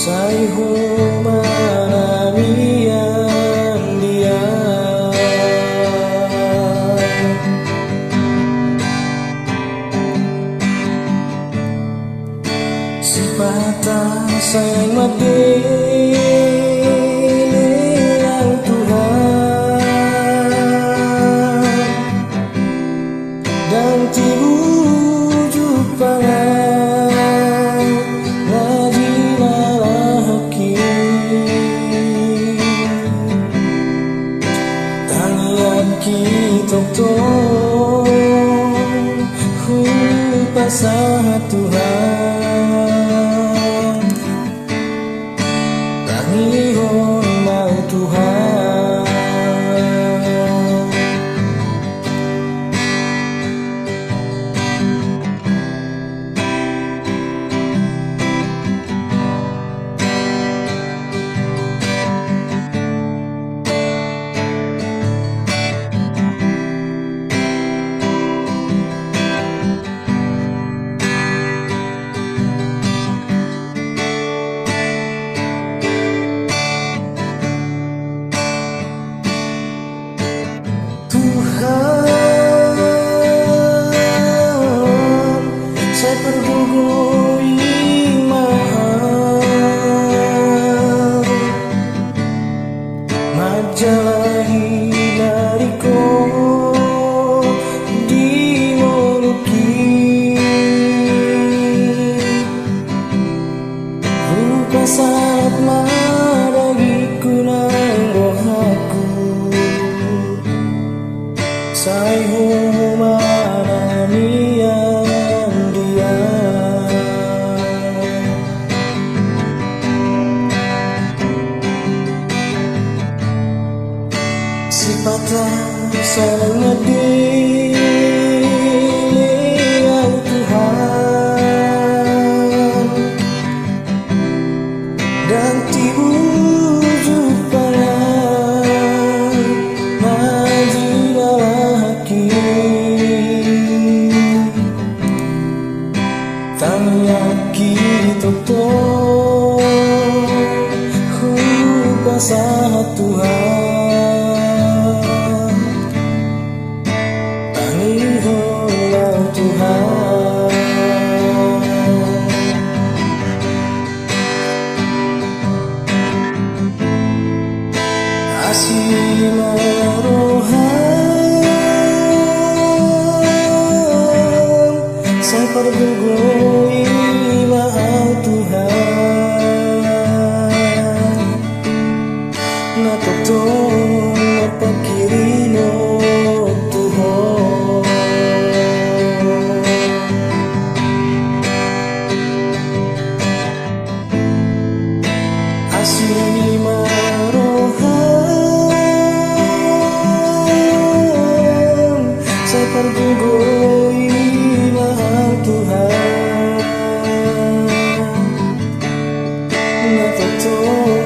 Sai humanamian dia sipata sayang mati yang Tuhan dan tiujuk pangan ngajinalah hakim tangian kitok tong pasah Tuhan tangihon mau Tuhan. Saya pergugui mahal majalahi dariko dimuluki rupa saat madagiku nang rohaku sai humanamian dia sipata sayang ngadi yang Tuhan dan tiujuk pangan majinalah hakim tangyaki totoo pasah Tuhan tangihonlah Tuhan. Asih marohan saya pergugui mahal Tuhan natotong napagkirino Tuhan asih marohan saya pergugui mahal Tuhan natotong